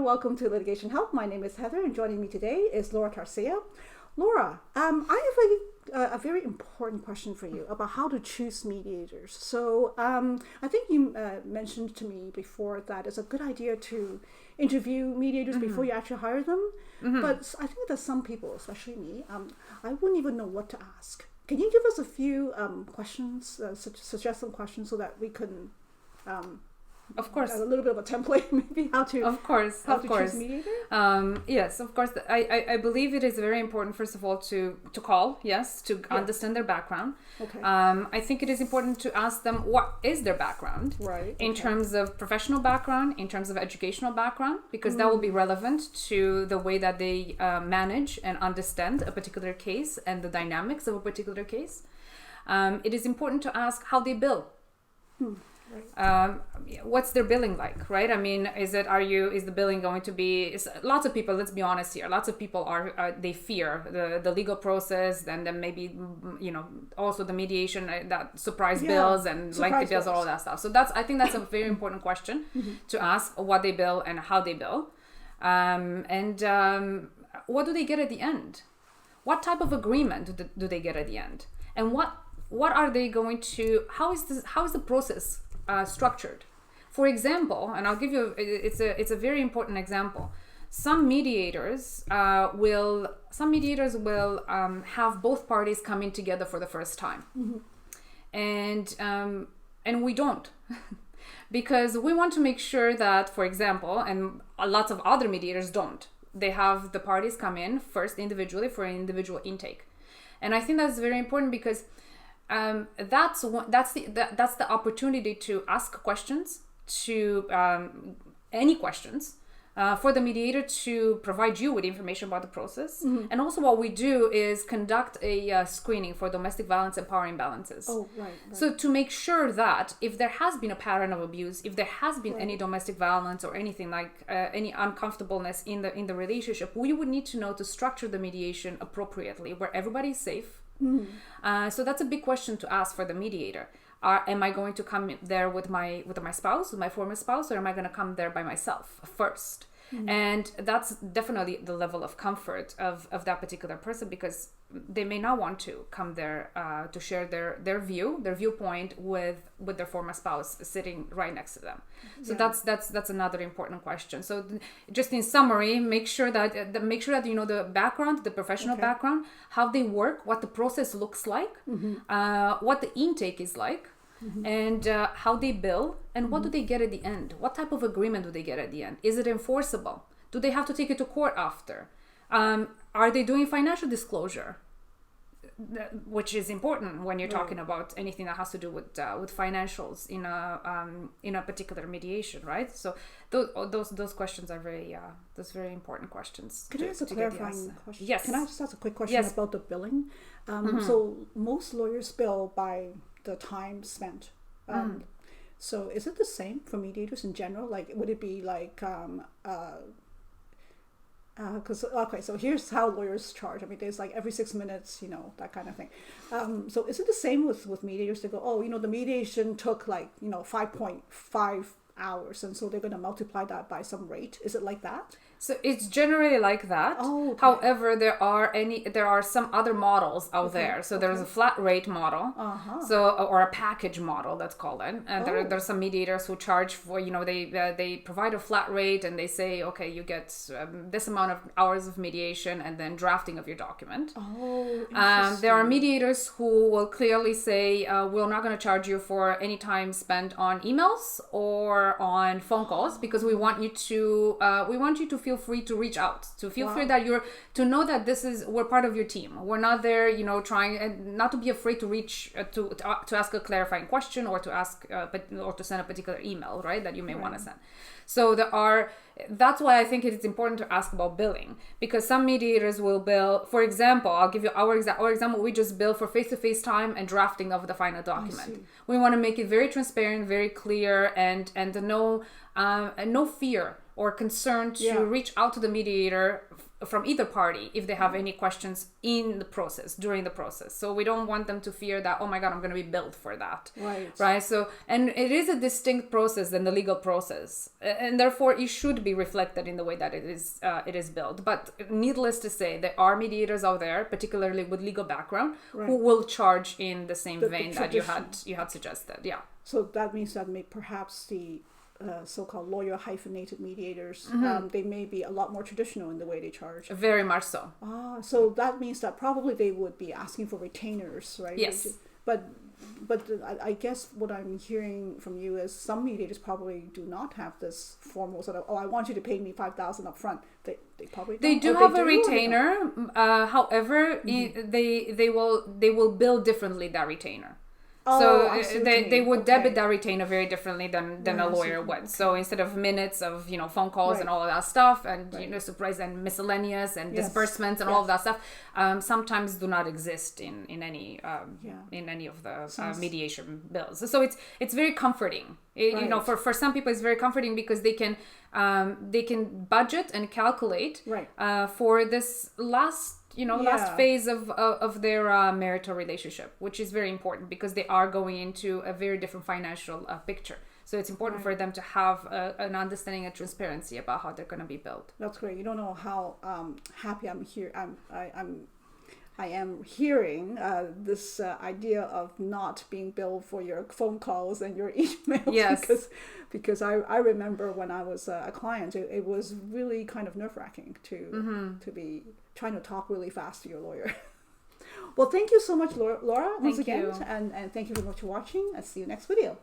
welcome to Litigation Help. My name is Heather, and joining me today is Laura Tarcia. Laura, I have a very important question for you about how to choose mediators. So I think you mentioned to me before that it's a good idea to interview mediators before you actually hire them. But I think that some people, especially me, I wouldn't even know what to ask. Can you give us a few questions, suggest some questions so that we can... Of course, a little bit of a template, maybe how to choose mediator. Yes, of course. I believe it is very important, first of all, to call, to understand their background. Okay. I think it is important to ask them what is their background, right? In terms of professional background, in terms of educational background, because that will be relevant to the way that they manage and understand a particular case and the dynamics of a particular case. It is important to ask how they bill. Right. What's their billing like, right? I mean, is the billing going to be? Lots of people. Let's be honest here. Lots of people they fear the legal process, and then maybe also the mediation, that surprise bills and lengthy bills, all that stuff. So I think that's a very important question to ask: what they bill and how they bill, and what do they get at the end? What type of agreement do they get at the end? And what are they going to? How is the process structured? For example, and I'll give you it's a very important example. Some mediators will have both parties coming together for the first time, and we don't. Because we want to make sure that, for example, and lots of other mediators don't, they have the parties come in first individually for an individual intake. And I think that's very important because that's the opportunity to ask questions, to any questions, for the mediator to provide you with information about the process. And also what we do is conduct a screening for domestic violence and power imbalances. Oh, right. So to make sure that if there has been a pattern of abuse, if there has been any domestic violence or anything like any uncomfortableness in the relationship, we would need to know to structure the mediation appropriately where everybody is safe. So that's a big question to ask for the mediator. Am I going to come there with my spouse, with my former spouse, or am I going to come there by myself first? And that's definitely the level of comfort of that particular person, because they may not want to come there to share their viewpoint with their former spouse sitting right next to them. So that's another important question. So just in summary, make sure that you know the background, the professional background, how they work, what the process looks like, what the intake is like. And how they bill, and what do they get at the end? What type of agreement do they get at the end? Is it enforceable? Do they have to take it to court after? Are they doing financial disclosure? Which is important when you're talking about anything that has to do with financials in a particular mediation, right? So those questions are very important questions. Can I ask a clarifying question? Yes. Can I just ask a quick question about the billing? So most lawyers bill by the time spent. So is it the same for mediators in general? Like, would it be like, so here's how lawyers charge. I mean, there's like every 6 minutes, that kind of thing. So is it the same with mediators? They go, the mediation took 5.5 hours, and so they're going to multiply that by some rate. Is it like that? So it's generally like that. Oh, okay. However, there are some other models out there. So there's a flat rate model, or a package model, let's call it. And there's some mediators who charge for, they provide a flat rate, and they say, okay, you get this amount of hours of mediation and then drafting of your document. There are mediators who will clearly say, we're not going to charge you for any time spent on emails or on phone calls, because we want you to feel free to reach out, to feel free that to know that we're part of your team. We're not there, trying not to be afraid to reach to ask a clarifying question, or to ask or to send a particular email, right, that you may want to send. So that's why I think it is important to ask about billing, because some mediators will bill. For example, I'll give you our example. We just bill for face-to-face time and drafting of the final document. We want to make it very transparent, very clear, and no fear or concern to reach out to the mediator from either party if they have any questions in the process, during the process. So we don't want them to fear that, oh my God, I'm going to be billed for that. Right. So, and it is a distinct process than the legal process. And therefore it should be reflected in the way that it is billed. But needless to say, there are mediators out there, particularly with legal background, who will charge in the same vein that you had suggested. Yeah. So that means that perhaps the so-called lawyer hyphenated mediators, they may be a lot more traditional in the way they charge. Very much so. So that means that probably they would be asking for retainers, right? Yes. But I guess what I'm hearing from you is some mediators probably do not have this formal sort of, I want you to pay me $5,000 up front. They probably don't. They do have a retainer. However, they will bill differently that retainer. So they would debit that retainer very differently than a lawyer would. So instead of minutes of phone calls and all of that stuff, and surprise and miscellaneous and disbursements and all of that stuff, sometimes do not exist in any of the mediation bills. So it's very comforting. For some people it's very comforting because they can budget and calculate for this last phase of their marital relationship, which is very important because they are going into a very different financial picture. So it's important for them to have an understanding and transparency about how they're going to be billed. That's great. You don't know how happy I'm here. I am hearing this idea of not being billed for your phone calls and your emails. Yes. Because I remember when I was a client, it was really kind of nerve-wracking to be trying to talk really fast to your lawyer. Well, thank you so much, Laura, once again. And thank you very much for watching. I'll see you next video.